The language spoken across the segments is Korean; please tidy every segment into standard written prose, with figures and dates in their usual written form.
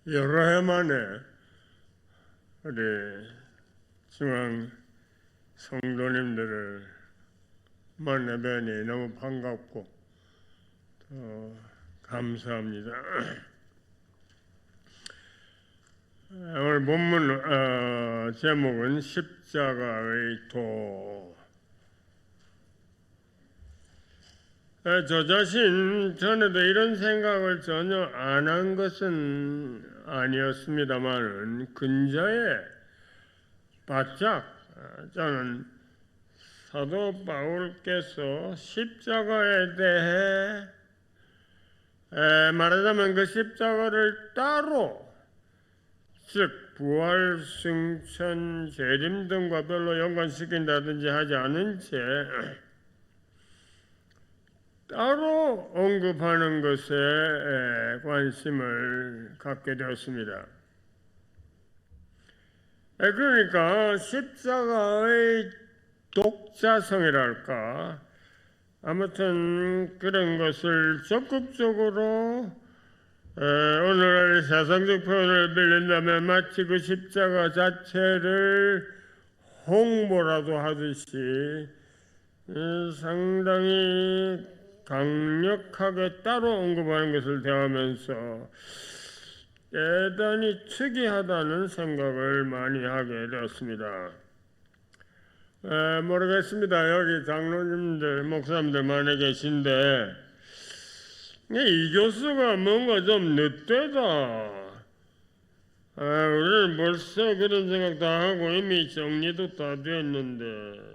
여러 해 만에 우리 중앙 성도님들을 만나뵈니 너무 반갑고 감사합니다. 오늘 본문 제목은 십자가의 도. 저 자신 전에도 이런 생각을 전혀 안 한 것은 아니었습니다만 근자에 바짝 저는 사도 바울께서 십자가에 대해 말하자면 그 십자가를 따로, 즉 부활, 승천, 재림 등과 별로 연관시킨다든지 하지 않은 채 따로 언급하는 것에 관심을 갖게 되었습니다. 그러니까 십자가의 독자성이랄까, 아무튼 그런 것을 적극적으로 오늘날 사상적 표현을 빌린다면 마치 그 십자가 자체를 홍보라도 하듯이 상당히 강력하게 따로 언급하는 것을 대하면서 대단히 특이하다는 생각을 많이 하게 되었습니다. 모르겠습니다. 여기 장로님들, 목사님들 많이 계신데 이 교수가 뭔가 좀 늦되다. 우리는 벌써 그런 생각 다 하고 이미 정리도 다 됐는데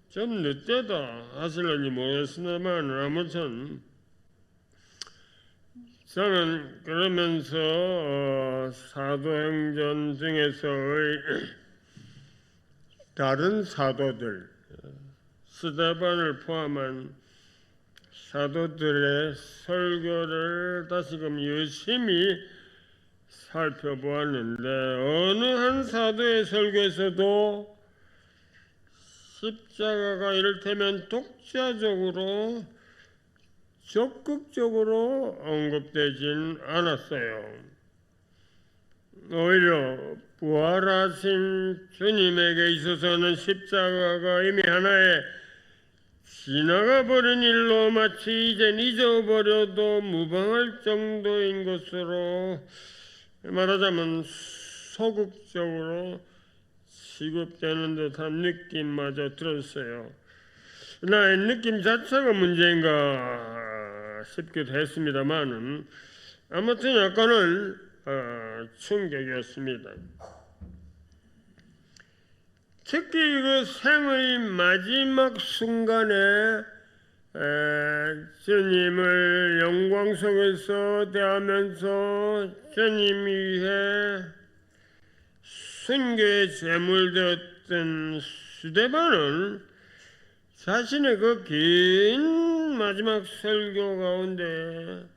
좀 늦되다 하실런지 모르겠습니다만, 아무튼 저는 그러면서 사도행전 중에서의 다른 사도들, 스데반을 포함한 사도들의 설교를 다시금 열심히 살펴보았는데 어느 한 사도의 설교에서도 십자가가 이를테면 독자적으로 적극적으로 언급되진 않았어요. 오히려 부활하신 주님에게 있어서는 십자가가 이미 하나의 지나가 버린 일로 마치 이젠 잊어버려도 무방할 정도인 것으로, 말하자면 소극적으로 취급되는 듯한 느낌마저 들었어요. 나의 느낌 자체가 문제인가 싶기도 했습니다만은 아무튼 약간은 충격이었습니다. 특히 그 생의 마지막 순간에 주님을 영광 속에서 대하면서 주님 위해 순교의 제물되었던 스데반은 자신의 그 긴 마지막 설교 가운데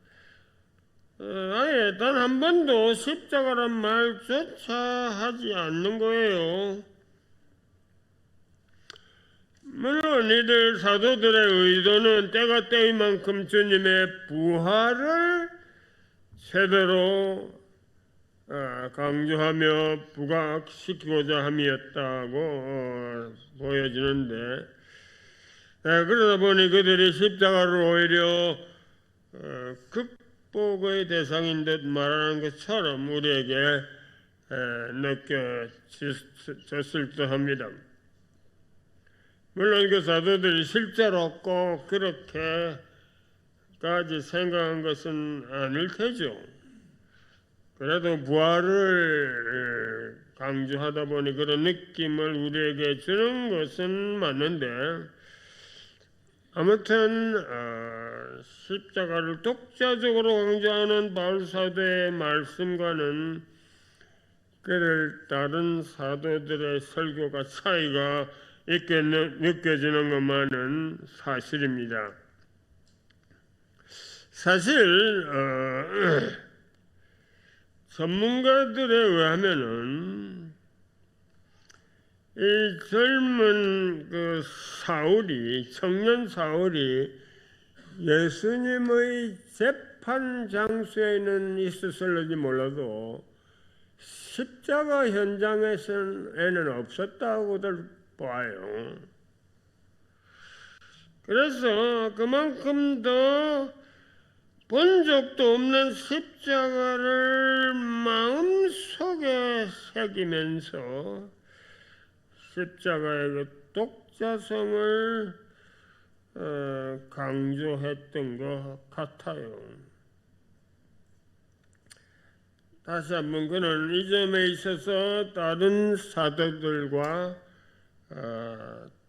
아예 단 한 번도 십자가란 말조차 하지 않는 거예요. 물론 이들 사도들의 의도는 때가 때인 만큼 주님의 부활을 제대로 강조하며 부각시키고자 함이었다고 보여지는데, 그러다 보니 그들이 십자가를 오히려 극복의 대상인 듯 말하는 것처럼 우리에게 느껴졌을 듯합니다. 물론 그 사도들이 실제로 꼭 그렇게까지 생각한 것은 아닐 테죠. 그래도 부활을 강조하다 보니 그런 느낌을 우리에게 주는 것은 맞는데, 아무튼 십자가를 독자적으로 강조하는 바울 사도의 말씀과는 그를 다른 사도들의 설교가 차이가 있게 느껴지는 것만은 사실입니다. 사실 전문가들에 의하면은 이 젊은 그 사울이, 청년 사울이 예수님의 재판 장소에는 있었을지 몰라도 십자가 현장에는 없었다고들 봐요. 그래서 그만큼 더 본 적도 없는 십자가를 마음속에 새기면서 십자가의 그 독자성을 강조했던 것 같아요. 다시 한번 그는 이 점에 있어서 다른 사도들과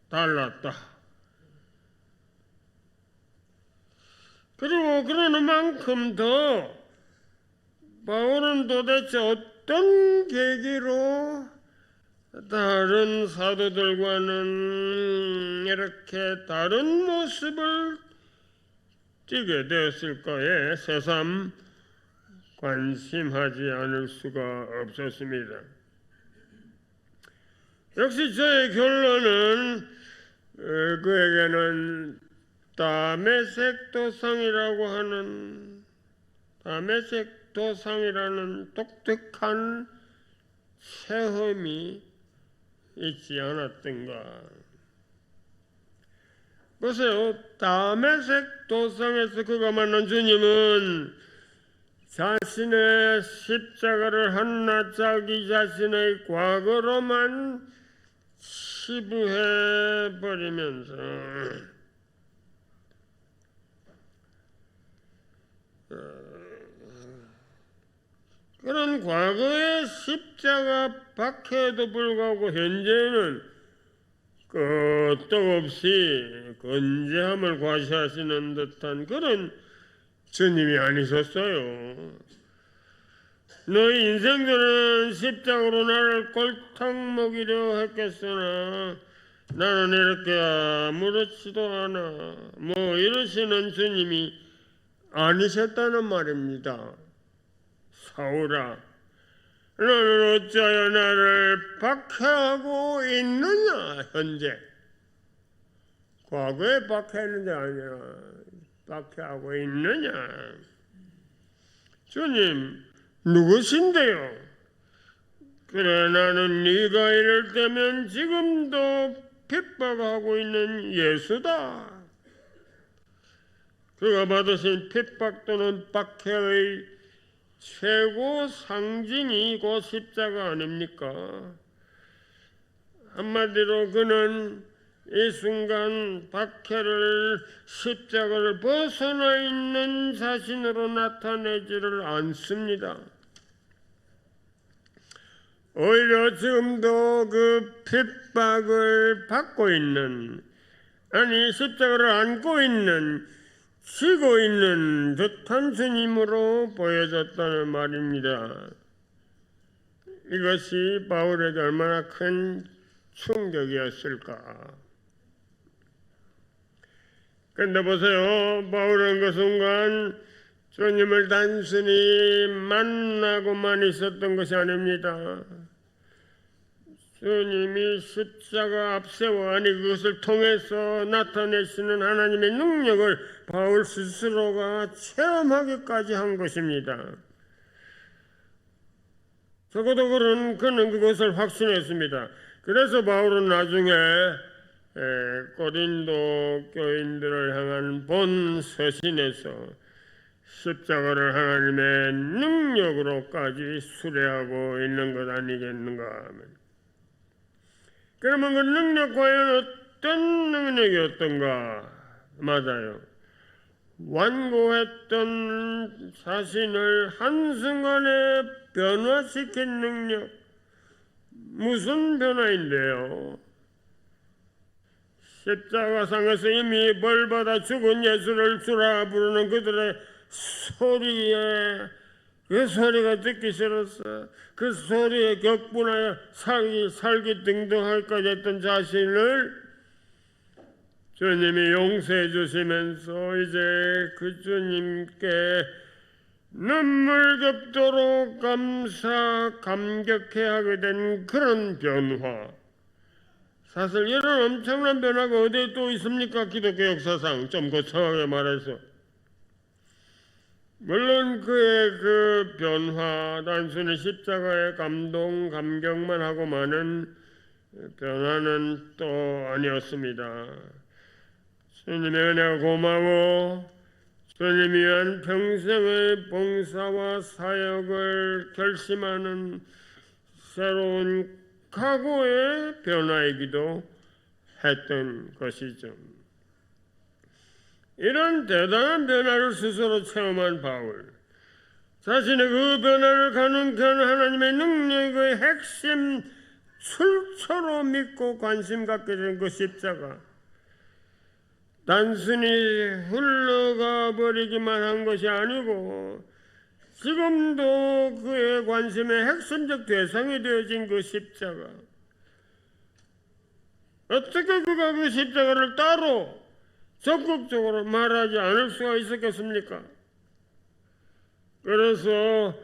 달랐다. 그리고 그러는 만큼 더 바울은 도대체 어떤 계기로 다른 사도들과는 이렇게 다른 모습을 띠게 되었을까에 새삼 관심하지 않을 수가 없었습니다. 역시 저의 결론은 그에게는 다메섹 도상이라는 독특한 체험이 있지 않았던가. 보세요. 다메섹 도상에서 그가 만난 주님은 자신의 십자가를 한낱 자기 자신의 과거로만 치부해 버리면서 그런 과거의 십자가 박해에도 불구하고 현재는 끄떡없이 건재함을 과시하시는 듯한 그런 주님이 아니셨어요. 너희 인생들은 십자가로 나를 골탕 먹이려 했겠으나 나는 이렇게 아무렇지도 않아. 이러시는 주님이 아니셨다는 말입니다. 사울아, 너는 어찌하여 나를 박해하고 있느냐? 현재 과거에 박해했는데 아니야. 박해하고 있느냐? 주님 누구신데요? 그래 나는 네가 이럴 때면 지금도 핍박하고 있는 예수다. 그가 받으신 핍박 또는 박해의 최고 상징이 곧 십자가 아닙니까? 한마디로 그는 이 순간 박해를 십자가를 벗어나 있는 자신으로 나타내지를 않습니다. 오히려 지금도 그 핍박을 받고 있는, 아니 십자가를 안고 있는, 지고 있는 듯한 주님으로 보여졌다는 말입니다. 이것이 바울에게 얼마나 큰 충격이었을까. 그런데 보세요. 바울은 그 순간 주님을 단순히 만나고만 있었던 것이 아닙니다. 주님이 십자가 앞세워 아니 그것을 통해서 나타내시는 하나님의 능력을 바울 스스로가 체험하기까지 한 것입니다. 적어도 그는 그것을 확신했습니다. 그래서 바울은 나중에 고린도 교인들을 향한 본 서신에서 십자가를 하나님의 능력으로까지 수레하고 있는 것 아니겠는가 하면, 그러면 그 능력 과연 어떤 능력이었던가? 맞아요. 완고했던 자신을 한순간에 변화시킨 능력. 무슨 변화인데요? 십자가상에서 이미 벌받아 죽은 예수를 주라 부르는 그들의 소리에 그 소리가 듣기 싫었어. 그 소리에 격분하여 살기 등등할까 했던 자신을 주님이 용서해 주시면서 이제 그 주님께 눈물겹도록 감격해 하게 된 그런 변화. 사실 이런 엄청난 변화가 어디에 또 있습니까? 기독교 역사상 좀 거창하게 말해서 물론 그의 그 변화, 단순히 십자가의 감동, 감격만 하고만은 변화는 또 아니었습니다. 주님의 은혜가 고마워 주님 위한 평생의 봉사와 사역을 결심하는 새로운 각오의 변화이기도 했던 것이죠. 이런 대단한 변화를 스스로 체험한 바울, 자신의 그 변화를 가능케하는 하나님의 능력의 핵심 출처로 믿고 관심 갖게 된 그 십자가, 단순히 흘러가 버리기만 한 것이 아니고 지금도 그의 관심의 핵심적 대상이 되어진 그 십자가, 어떻게 그가 그 십자가를 따로 적극적으로 말하지 않을 수가 있었겠습니까? 그래서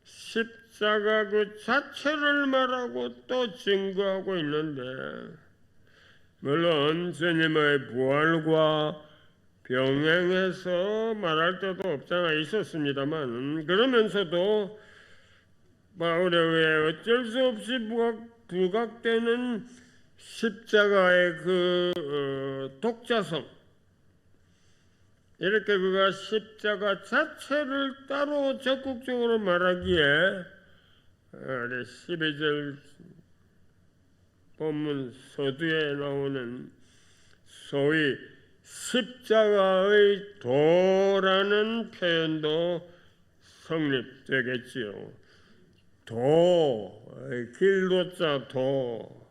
십자가 그 자체를 말하고 또 증거하고 있는데, 물론 주님의 부활과 병행해서 말할 때도 없잖아 있었습니다만, 그러면서도 바울에 의해 어쩔 수 없이 부각되는 십자가의 그 독자성, 이렇게 그가 십자가 자체를 따로 적극적으로 말하기에 12절 본문 서두에 나오는 소위 십자가의 도라는 표현도 성립되겠지요. 도, 길도자 도,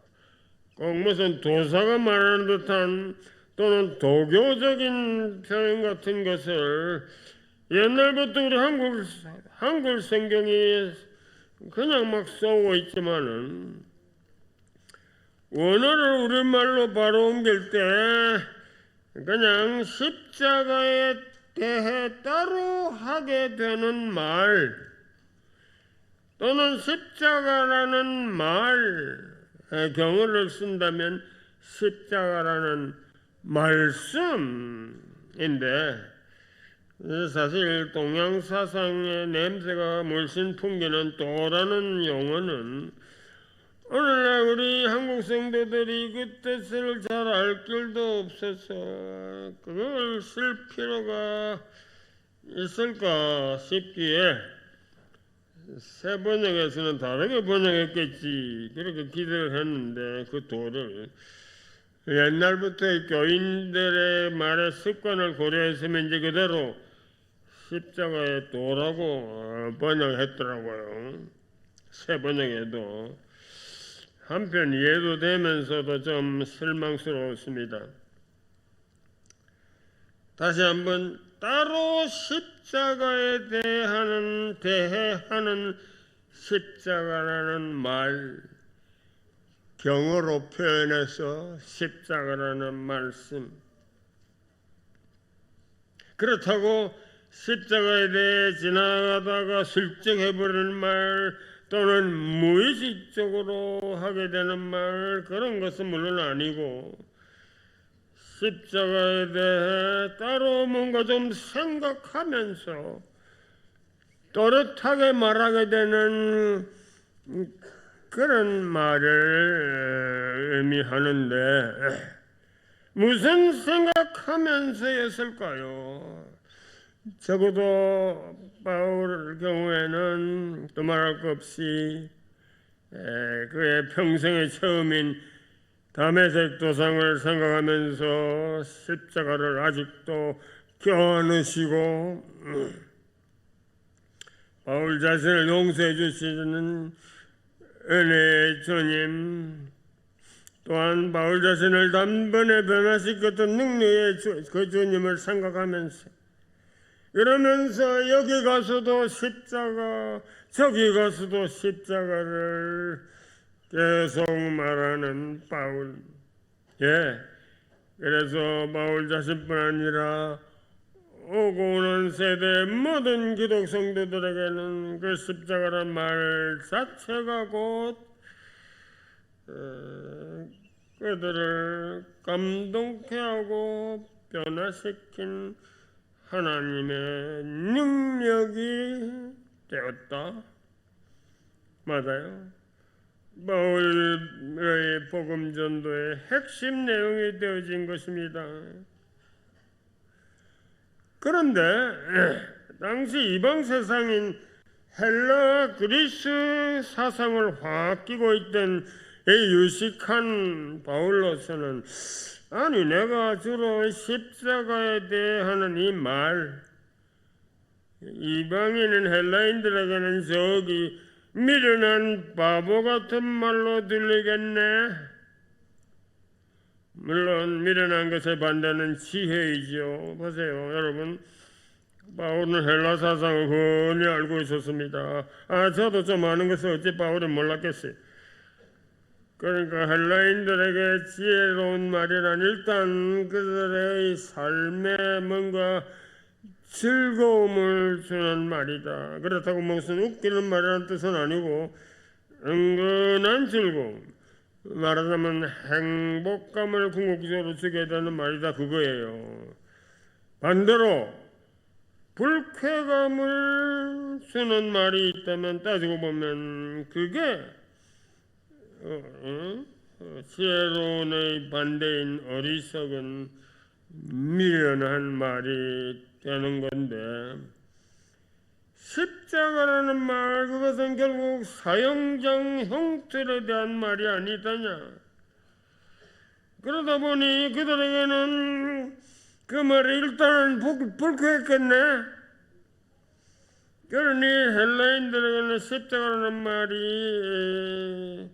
꼭 무슨 도사가 말하는 듯한 또는 도교적인 표현 같은 것을 옛날부터 우리 한글 성경이 그냥 막 써오고 있지만은, 원어를 우리말로 바로 옮길 때 그냥 십자가에 대해 따로 하게 되는 말, 또는 십자가라는 말, 경어를 쓴다면 십자가라는 말씀인데, 사실 동양 사상의 냄새가 물씬 풍기는 도라는 용어는 오늘날 우리 한국 성도들이 그 뜻을 잘 알 길도 없어서 그걸 쓸 필요가 있을까 싶기에 새 번역에서는 다르게 번역했겠지, 그렇게 기대를 했는데, 그 도를 옛날부터의 교인들의 말의 습관을 고려했으면 이제 그대로 십자가의 도라고 번역했더라고요. 새 번역에도. 한편 이해도 되면서도 좀 실망스러웠습니다. 다시 한번 따로 십자가에 대해하는 십자가라는 말, 경어로 표현해서 십자가라는 말씀, 그렇다고 십자가에 대해 지나가다가 슬쩍 해버리는 말, 또는 무의식적으로 하게 되는 말, 그런 것은 물론 아니고, 십자가에 대해 따로 뭔가 좀 생각하면서 또렷하게 말하게 되는 그런 말을 의미하는데, 무슨 생각하면서였을까요? 적어도 바울 경우에는 또 말할 것 없이 그의 평생의 처음인 다메섹 도상을 생각하면서 십자가를 아직도 껴안으시고 바울 자신을 용서해 주시는 은혜의 주님, 또한 바울 자신을 단번에 변화시켰던 능력의 그 주님을 생각하면서, 그러면서 여기 가서도 십자가, 저기 가서도 십자가를 계속 말하는 바울. 그래서 바울 자신뿐 아니라 오고 오는 세대의 모든 기독 성도들에게는 그 십자가란 말 자체가 곧 그들을 감동케 하고 변화시킨 하나님의 능력이 되었다. 맞아요. 바울의 복음 전도의 핵심 내용이 되어진 것입니다. 그런데 당시 이방 세상인 헬라 그리스 사상을 확 끼고 있던 이 유식한 바울로서는 아니 내가 주로 십자가에 대해 하는 이 말 이방인은 헬라인들에게는 저기 미련한 바보 같은 말로 들리겠네. 물론 미련한 것의 반대는 지혜이죠. 보세요 여러분, 바울은 헬라 사상을 훤히 알고 있었습니다. 저도 좀 아는 것을 어찌 바울은 몰랐겠어요. 그러니까 헬라인들에게 지혜로운 말이란 일단 그들의 삶에 뭔가 즐거움을 주는 말이다. 그렇다고 무슨 웃기는 말이라는 뜻은 아니고 은근한 즐거움, 말하자면 행복감을 궁극적으로 주게 되는 말이다 그거예요. 반대로 불쾌감을 주는 말이 있다면 따지고 보면 그게 지혜로운의 반대인 어리석은 미련한 말이 되는 건데, 십자가라는 말 그것은 결국 사형장 형틀에 대한 말이 아니더냐. 그러다 보니 그들에게는 그 말이 일단은 불쾌했겠네. 그러니 헬라인들에게는 십자가라는 말이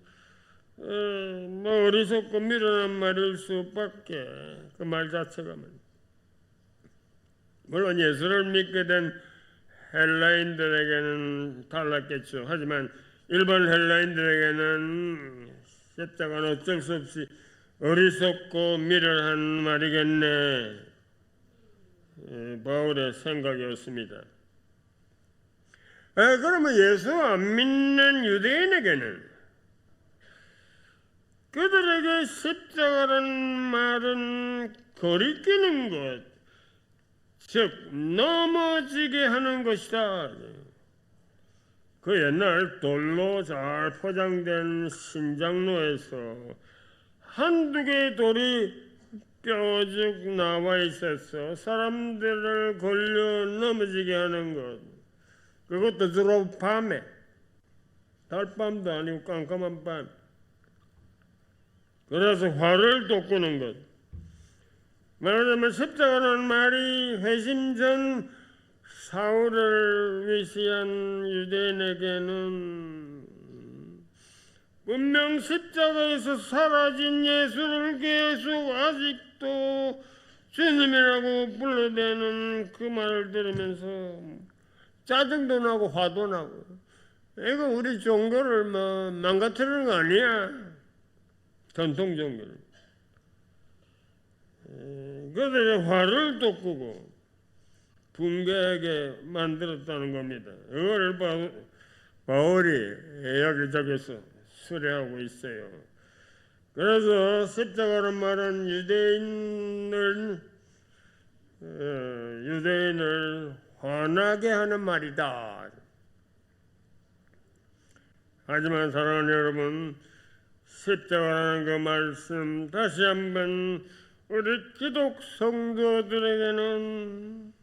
어리석고 미련한 말일 수밖에, 그 말 자체가 물론 예수를 믿게 된 헬라인들에게는 달랐겠죠. 하지만 일반 헬라인들에게는 십자가는 어쩔 수 없이 어리석고 미련한 말이겠네. 바울의 생각이었습니다. 그러면 예수 안 믿는 유대인에게는 그들에게 십자가라는 말은 거리끼는 것, 즉 넘어지게 하는 것이다. 그 옛날 돌로 잘 포장된 신장로에서 한두 개의 돌이 뾰족 나와 있어서 사람들을 걸려 넘어지게 하는 것, 그것도 주로 밤에, 달밤도 아니고 깜깜한 밤. 그래서 화를 돋구는 것. 말하자면 십자가라는 말이 회심 전 사울을 위시한 유대인에게는 분명 십자가에서 사라진 예수를 계속 아직도 주님이라고 불러대는 그 말을 들으면서 짜증도 나고 화도 나고, 이거 우리 종교를 망가뜨리는 거 아니야? 전통 종교를. 그들의 화를 돋구고 붕괴하게 만들었다는 겁니다. 이걸 바울이 여기저기서 수레하고 있어요. 그래서 십자가란 말은 유대인을 화나게 하는 말이다. 하지만 사랑하는 여러분, 십자가라는 그 말씀 다시 한번 우리 기독 성도들에게는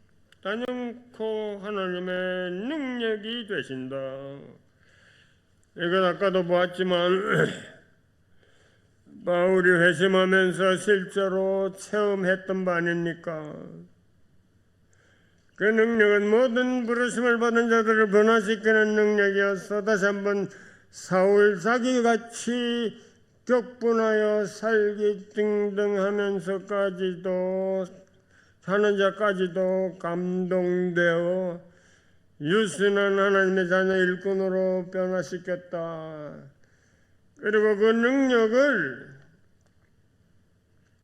단연코 하나님의 능력이 되신다. 이건 아까도 보았지만 바울이 회심하면서 실제로 체험했던 바 아닙니까? 그 능력은 모든 부르심을 받은 자들을 변화시키는 능력이어서 다시 한번 사울 자기같이 격분하여 살기 등등하면서까지도 사는 자까지도 감동되어 유순한 하나님의 자녀 일꾼으로 변화시켰다. 그리고 그 능력을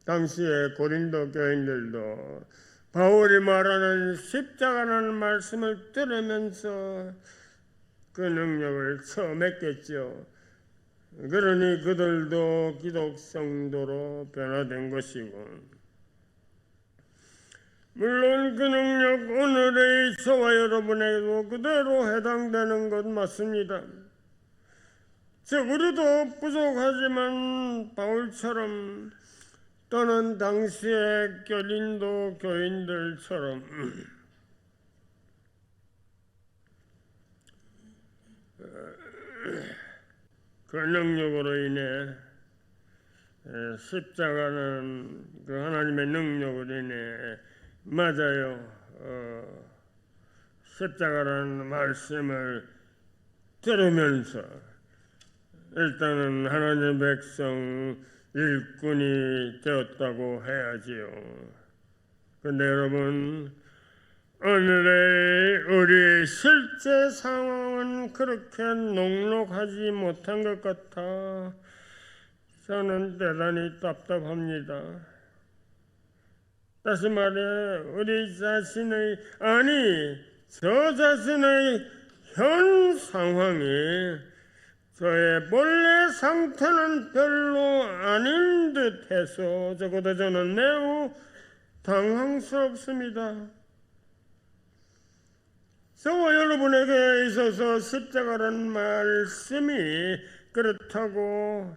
당시에 고린도 교인들도 바울이 말하는 십자가라는 말씀을 들으면서 그 능력을 처음했겠죠. 그러니 그들도 기독 성도로 변화된 것이고, 물론 그 능력 오늘의 저와 여러분에게도 그대로 해당되는 것 맞습니다. 즉 우리도 부족하지만 바울처럼 또는 당시의 고린도 교인들처럼 그 능력으로 인해 십자가는 그 하나님의 능력으로 인해 맞아요. 십자가라는 말씀을 들으면서 일단은 하나님의 백성 일꾼이 되었다고 해야지요. 근데 여러분, 오늘의 우리의 실제 상황은 그렇게 녹록하지 못한 것 같아 저는 대단히 답답합니다. 다시 말해 우리 자신의 저 자신의 현 상황이 저의 본래 상태는 별로 아닌 듯해서 적어도 저는 매우 당황스럽습니다. 저와 여러분에게 있어서 십자가라는 말씀이 그렇다고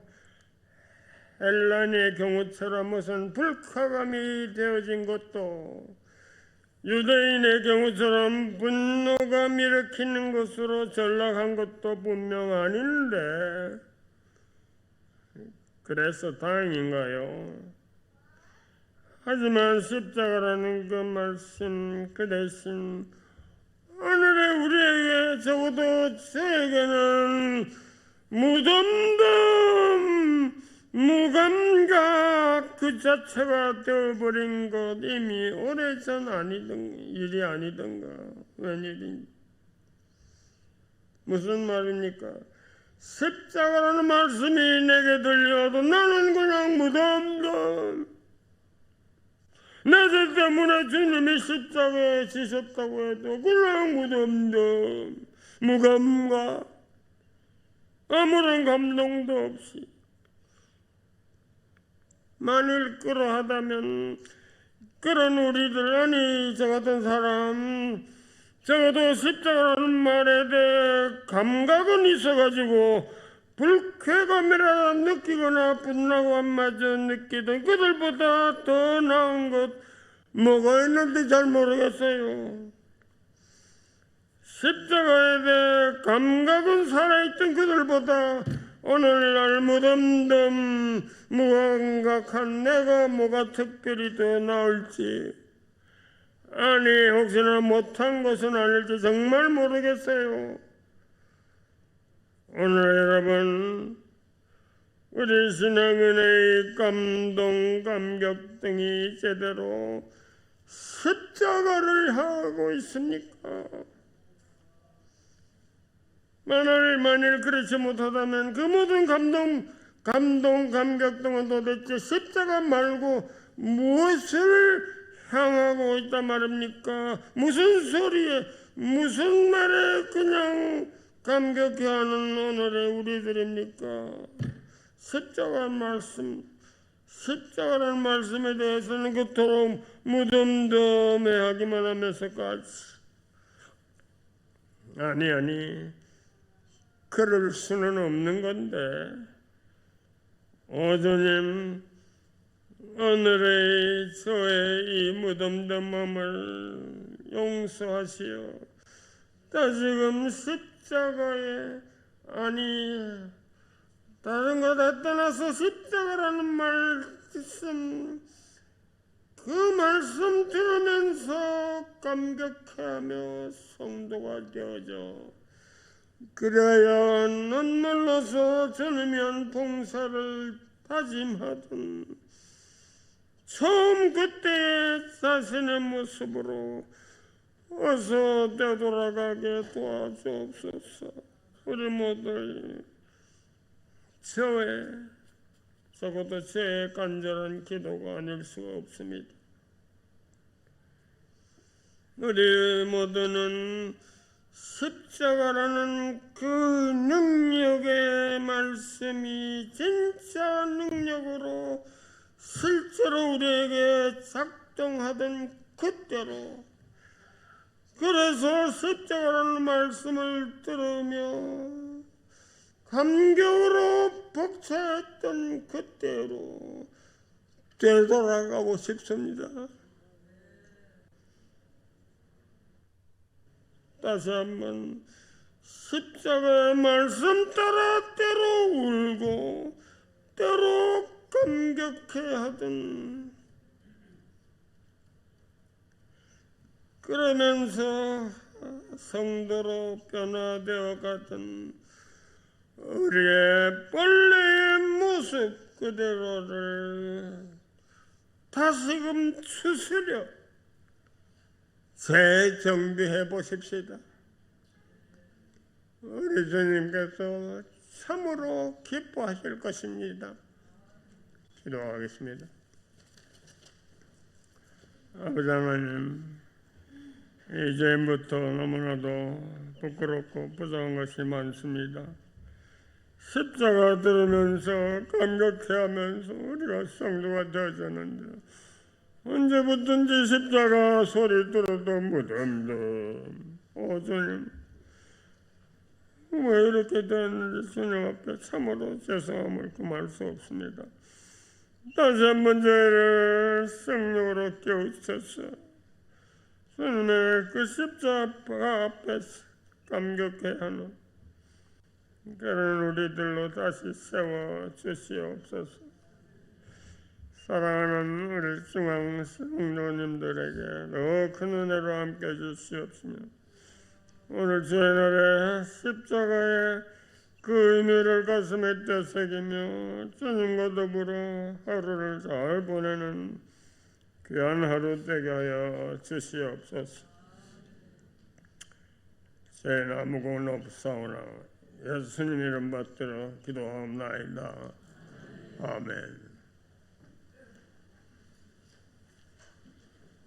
엘란의 경우처럼 무슨 불쾌감이 되어진 것도 유대인의 경우처럼 분노감 일으키는 것으로 전락한 것도 분명 아닌데 그래서 다행인가요? 하지만 십자가라는 그 말씀 그 대신 오늘의 우리에게 적어도 저에게는 무덤덤 무감각 그 자체가 되어버린 것 이미 오래전 일이 아니던가 웬일인지 무슨 말입니까? 십자가라는 말씀이 내게 들려도 나는 그냥 무덤덤 내 죄 때문에 주님이 십자가에 지셨다고 해도 그냥 무덤덤 무감각 아무런 감동도 없이 만일 그러하다면 그런 우리들 저 같은 사람 적어도 십자가라는 말에 대해 감각은 있어가지고 불쾌감이라 느끼거나 분노감마저 느끼던 그들보다 더 나은 것 뭐가 있는지 잘 모르겠어요. 십자가에 대해 감각은 살아있던 그들보다 오늘날 무덤덤 무감각한 내가 뭐가 특별히 더 나을지 혹시나 못한 것은 아닐지 정말 모르겠어요. 오늘 여러분 우리 신앙인의 감동 감격 등이 제대로 십자가를 하고 있습니까? 만일 그렇지 못하다면 그 모든 감동 감격 등은 도대체 십자가 말고 무엇을 향하고 있단 말입니까? 무슨 소리에 무슨 말에 그냥 감격해하는 오늘의 우리들입니까? 십자가라는 말씀에 대해서는 그토록 무덤덤해하기만 하면서까지 그럴 수는 없는 건데 오조님 오늘의 저의 이 무덤덤함을 용서하시오. 다시금 십자가에 다른 거 다 떠나서 십자가라는 말씀 그 말씀 들으면서 감격해하며 성도가 되어져 그래야 눈물로서 전으면 봉사를 다짐하던 처음 그때의 자신의 모습으로 어서 되돌아가게 도와주옵소서. 우리 모두 적어도 저의 간절한 기도가 아닐 수가 없습니다. 우리 모두는 십자가라는 그 능력의 말씀이 진짜 능력으로 실제로 우리에게 작동하던 그때로. 그래서 십자가라는 말씀을 들으며 감격으로 벅차했던 그때로 되돌아가고 싶습니다. 다시 한번 십자가의 말씀 따라 때로 울고 때로 감격해하던, 그러면서 성도로 변화되어 가던 우리의 본래의 모습 그대로를 다시금 추스려 재정비해 보십시다. 우리 주님께서 참으로 기뻐하실 것입니다. 기도하겠습니다. 아버지 하나님, 이제부터 너무나도 부끄럽고 부족한 것이 많습니다. 십자가 들으면서 감격해하면서 우리가 성도가 되어졌는데, 언제부턴지 십자가 소리 들어도 무덤덤. 오 주님, 왜 이렇게 되었는지 주님 앞에 참으로 죄송함을 금할 수 없습니다. 다시 한번 저희를 성령으로 깨우쳐서 주님의 그 십자가 앞에서 감격해야 하는 그런 우리들로 다시 세워 주시옵소서. 사랑하는 우리 중앙 성도님들에게 더 큰 은혜로 함께 해주시옵시며, 오늘 주일날에 십자가의 그 의미를 가슴에 떼새기며 주님과 더불어 하루를 잘 보내는 귀한 하루 되게 하여 주시옵소서. 죄나 무고는 없사오나 예수님 이름 받들어 기도하옵나이다. 아멘.